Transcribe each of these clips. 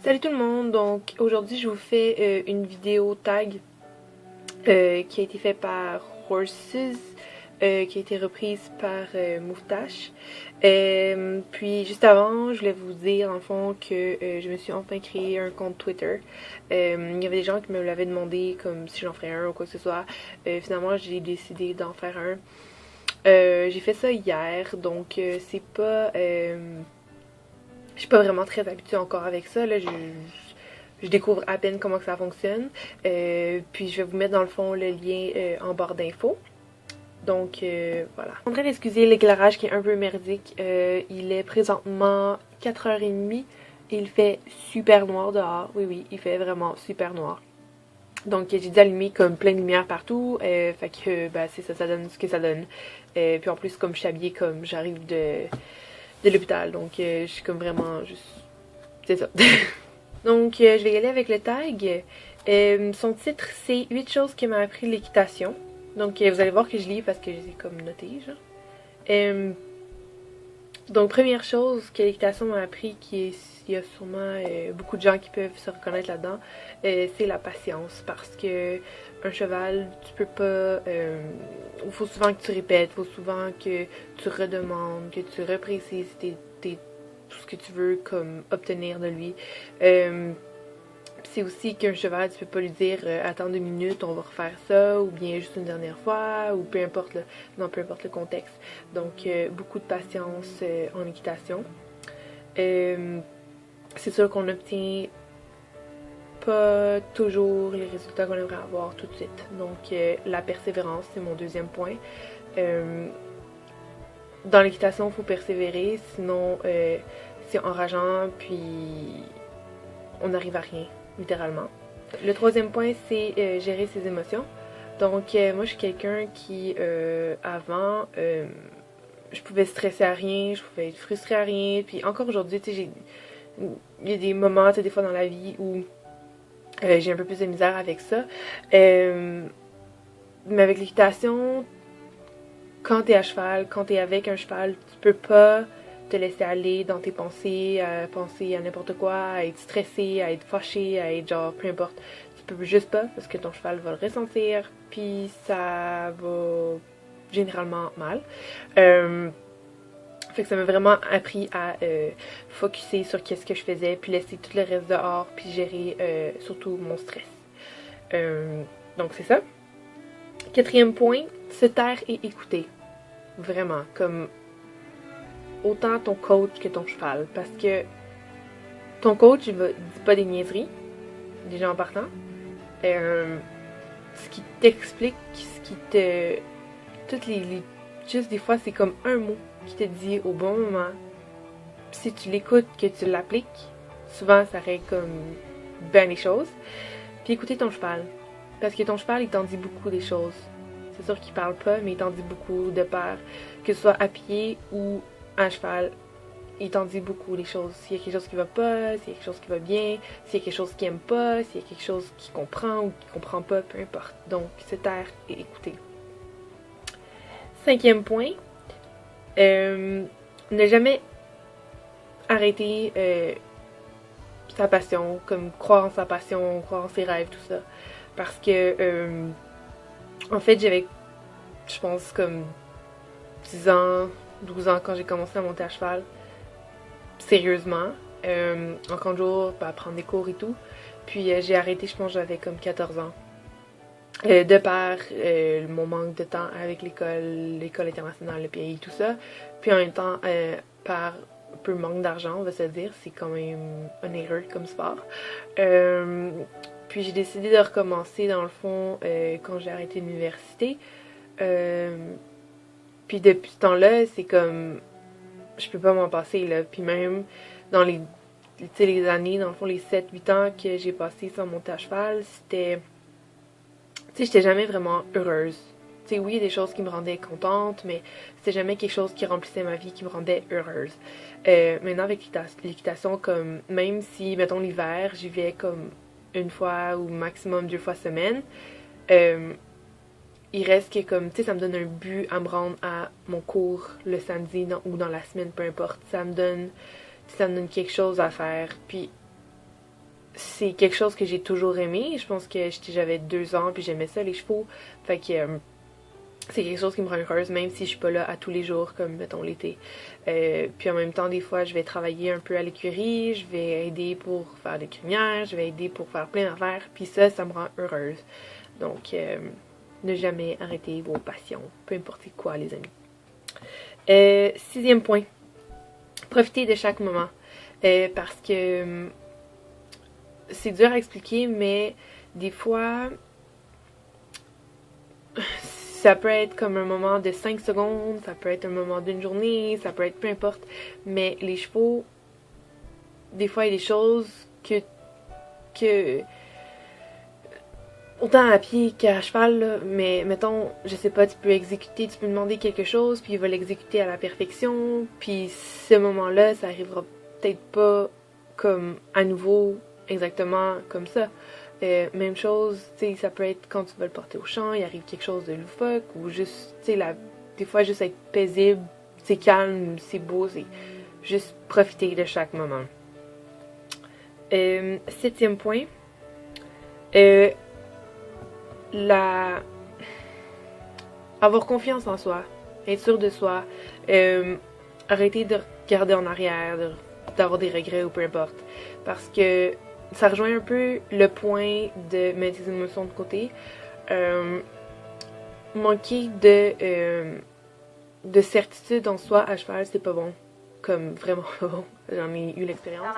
Salut tout le monde, donc aujourd'hui je vous fais une vidéo tag qui a été faite par Horses, qui a été reprise par Moustache. Puis juste avant, je voulais vous dire en fond que je me suis enfin créé un compte Twitter. Il y avait des gens qui me l'avaient demandé comme si j'en ferais un ou quoi que ce soit. Finalement j'ai décidé d'en faire un. J'ai fait ça hier, donc c'est pas... je suis pas vraiment très habituée encore avec ça. Là, je découvre à peine comment que ça fonctionne. Puis je vais vous mettre dans le fond le lien en barre d'infos. Donc voilà. Je voudrais excuser l'éclairage qui est un peu merdique. Il est présentement 4h30 et il fait super noir dehors. Oui, oui, il fait vraiment super noir. Donc j'ai dû allumer comme plein de lumière partout. Fait que c'est ça, ça donne ce que ça donne. Puis en plus, comme je suis habillée comme j'arrive de l'hôpital. Donc je suis comme vraiment juste... C'est ça. Donc je vais y aller avec le tag. Son titre c'est 8 choses qui m'a appris l'équitation. Donc vous allez voir que je lis parce que je les ai comme noté genre. Donc première chose que l'équitation m'a appris, il y a sûrement beaucoup de gens qui peuvent se reconnaître là-dedans, c'est la patience. Parce que un cheval, tu peux pas... il faut souvent que tu répètes, il faut souvent que tu redemandes, que tu reprécises tout ce que tu veux comme obtenir de lui. C'est aussi qu'un cheval, tu peux pas lui dire attends 2 minutes, on va refaire ça, ou bien juste une dernière fois, ou peu importe peu importe le contexte. Donc beaucoup de patience en équitation. C'est sûr qu'on obtient pas toujours les résultats qu'on aimerait avoir tout de suite. Donc la persévérance, c'est mon deuxième point. Dans l'équitation, il faut persévérer, sinon c'est enrageant, puis on n'arrive à rien, littéralement. Le troisième point, c'est gérer ses émotions. Donc moi, je suis quelqu'un qui, avant, je pouvais stresser à rien, je pouvais être frustrée à rien, puis encore aujourd'hui, tu sais, il y a des moments, tu sais, des fois dans la vie où j'ai un peu plus de misère avec ça. Mais avec l'équitation, quand t'es à cheval, quand t'es avec un cheval, tu peux pas te laisser aller dans tes pensées, à penser à n'importe quoi, à être stressé, à être fâché, à être genre, peu importe. Tu peux juste pas parce que ton cheval va le ressentir, puis ça va généralement mal. Fait que ça m'a vraiment appris à focusser sur qu'est-ce que je faisais, puis laisser tout le reste dehors, puis gérer surtout mon stress. Donc c'est ça. Quatrième point, se taire et écouter. Vraiment, comme autant ton coach que ton cheval. Parce que ton coach, il dit pas des niaiseries, déjà en partant. Ce qui t'explique, ce qui te... Toutes juste des fois, c'est comme un mot qui te dit au bon moment. Puis si tu l'écoutes, que tu l'appliques, souvent ça règle comme bien les choses. Puis écouter ton cheval. Parce que ton cheval, il t'en dit beaucoup des choses. C'est sûr qu'il parle pas, mais il t'en dit beaucoup de part. Que ce soit à pied ou à cheval, il t'en dit beaucoup des choses. S'il y a quelque chose qui va pas, s'il y a quelque chose qui va bien, s'il y a quelque chose qu'il aime pas, s'il y a quelque chose qu'il comprend ou qu'il comprend pas, peu importe. Donc, se taire et écouter. Cinquième point, ne jamais arrêter sa passion, comme croire en sa passion, croire en ses rêves, tout ça. Parce que, en fait, j'avais, je pense, comme 10 ans, 12 ans quand j'ai commencé à monter à cheval. Sérieusement. En camp de jour, à prendre des cours et tout. Puis j'ai arrêté, je pense, j'avais comme 14 ans. De par mon manque de temps avec l'école internationale, le pays, tout ça. Puis en même temps, par un peu manque d'argent, on va se dire, c'est quand même un erreur comme sport. Puis j'ai décidé de recommencer dans le fond quand j'ai arrêté l'université. Puis depuis ce temps-là, c'est comme... Je peux pas m'en passer, là. Puis même dans les années, dans le fond, les 7-8 ans que j'ai passé sans monter à cheval, c'était... Tu sais, j'étais jamais vraiment heureuse. Tu sais, oui, il y a des choses qui me rendaient contente, mais c'était jamais quelque chose qui remplissait ma vie, qui me rendait heureuse. Maintenant, avec l'équitation, comme... Même si, mettons, l'hiver, j'y vais comme une fois ou maximum 2 fois semaine, il reste que comme, tu sais, ça me donne un but à me rendre à mon cours le samedi ou dans la semaine, peu importe. Ça me donne quelque chose à faire. Puis, c'est quelque chose que j'ai toujours aimé. Je pense que j'avais 2 ans puis j'aimais ça les chevaux. Fait que c'est quelque chose qui me rend heureuse même si je suis pas là à tous les jours comme mettons l'été. Puis en même temps des fois je vais travailler un peu à l'écurie, je vais aider pour faire des crinières, je vais aider pour faire plein d'affaires. Puis ça me rend heureuse. Donc ne jamais arrêter vos passions, peu importe quoi les amis. 6e point, profitez de chaque moment. Parce que c'est dur à expliquer, mais des fois, ça peut être comme un moment de 5 secondes, ça peut être un moment d'une journée, ça peut être peu importe. Mais les chevaux, des fois, il y a des choses que autant à pied qu'à cheval, là, mais mettons, je sais pas, tu peux demander quelque chose, puis il va l'exécuter à la perfection, puis ce moment-là, ça arrivera peut-être pas comme à nouveau exactement comme ça. Même chose, tu sais, ça peut être quand tu vas le porter au champ, il arrive quelque chose de loufoque, ou juste, tu sais, des fois, juste être paisible, c'est calme, c'est beau, c'est juste profiter de chaque moment. 7e point, avoir confiance en soi, être sûr de soi, arrêter de regarder en arrière, d'avoir des regrets ou peu importe. Parce que ça rejoint un peu le point de mettre ses émotions de côté. Manquer de certitude en soi à cheval, c'est pas bon. Comme vraiment pas bon. J'en ai eu l'expérience.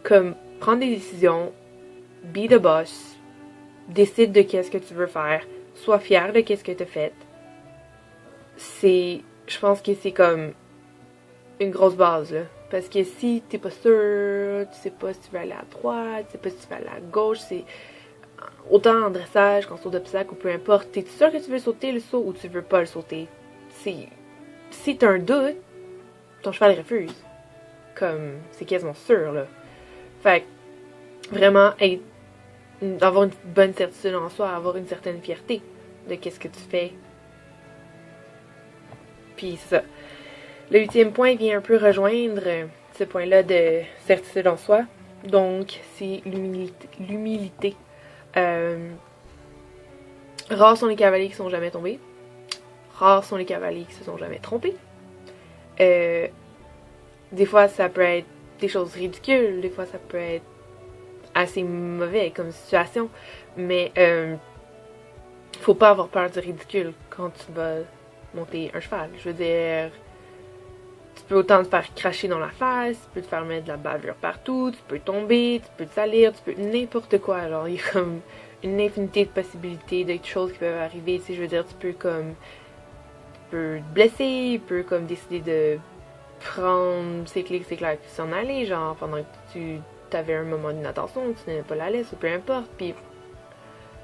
Comme prendre des décisions, be the boss, décide de qu'est-ce que tu veux faire, sois fier de qu'est-ce que tu as fait. Je pense que c'est comme une grosse base là. Parce que si t'es pas sûr, tu sais pas si tu veux aller à droite, tu sais pas si tu veux aller à gauche, c'est autant en dressage qu'en saut d'obstacle ou peu importe, t'es sûr que tu veux sauter le saut ou tu veux pas le sauter. Si t'as un doute, ton cheval refuse. Comme, c'est quasiment sûr là. Fait que, vraiment, avoir une bonne certitude en soi, avoir une certaine fierté de qu'est-ce que tu fais. Puis c'est ça. Le 8e point vient un peu rejoindre ce point-là de certitude en soi. Donc, c'est l'humilité. Rares sont les cavaliers qui sont jamais tombés. Rares sont les cavaliers qui se sont jamais trompés. Des fois, ça peut être des choses ridicules. Des fois, ça peut être assez mauvais comme situation. Mais faut pas avoir peur du ridicule quand tu vas monter un cheval. Je veux dire, tu peux autant te faire cracher dans la face, tu peux te faire mettre de la bavure partout, tu peux tomber, tu peux te salir, tu peux n'importe quoi. Alors, il y a comme une infinité de possibilités, de choses qui peuvent arriver. Tu sais, je veux dire, tu peux te blesser, tu peux comme décider de prendre ses clics, c'est clair, puis s'en aller, genre pendant que tu avais un moment d'inattention, tu n'avais pas la laisse, ou peu importe. Puis,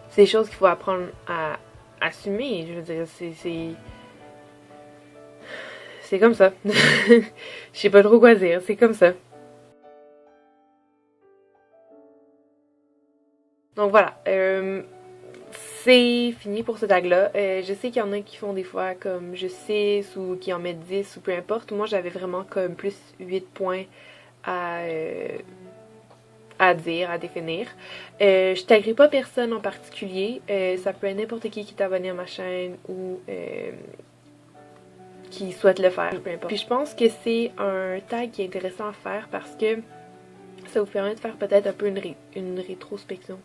c'est des choses qu'il faut apprendre à assumer. Je veux dire, c'est comme ça. Je sais pas trop quoi dire, c'est comme ça. Donc voilà, c'est fini pour ce tag-là. Je sais qu'il y en a qui font des fois comme je 6 ou qui en mettent 10 ou peu importe. Moi, j'avais vraiment comme plus 8 points à dire, à définir. Je taguerai pas personne en particulier. Ça peut être n'importe qui est abonné à ma chaîne ou qui souhaite le faire, peu importe. Puis je pense que c'est un tag qui est intéressant à faire parce que ça vous permet de faire peut-être un peu une rétrospection.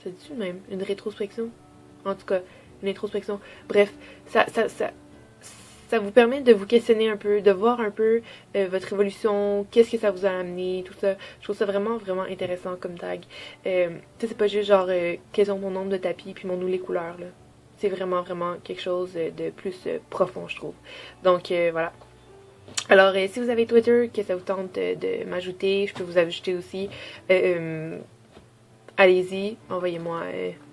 Ça dit-tu même? Une rétrospection? En tout cas, une introspection. Bref, ça vous permet de vous questionner un peu, de voir un peu votre évolution, qu'est-ce que ça vous a amené, tout ça. Je trouve ça vraiment, vraiment intéressant comme tag. Tu sais, c'est pas juste genre, quels sont mon nombre de tapis puis mon les couleurs, là. C'est vraiment, vraiment quelque chose de plus profond, je trouve. Donc, voilà. Alors, si vous avez Twitter, que ça vous tente de m'ajouter, je peux vous ajouter aussi. Allez-y, envoyez-moi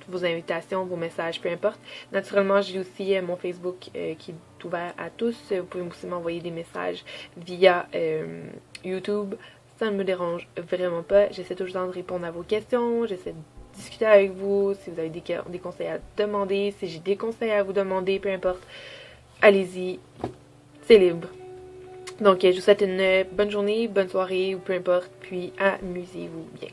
vos invitations, vos messages, peu importe. Naturellement, j'ai aussi mon Facebook qui est ouvert à tous. Vous pouvez aussi m'envoyer des messages via YouTube. Ça ne me dérange vraiment pas. J'essaie toujours de répondre à vos questions. J'essaie discuter avec vous, si vous avez des conseils à demander, si j'ai des conseils à vous demander, peu importe. Allez-y, c'est libre. Donc, je vous souhaite une bonne journée, bonne soirée ou peu importe, puis amusez-vous bien.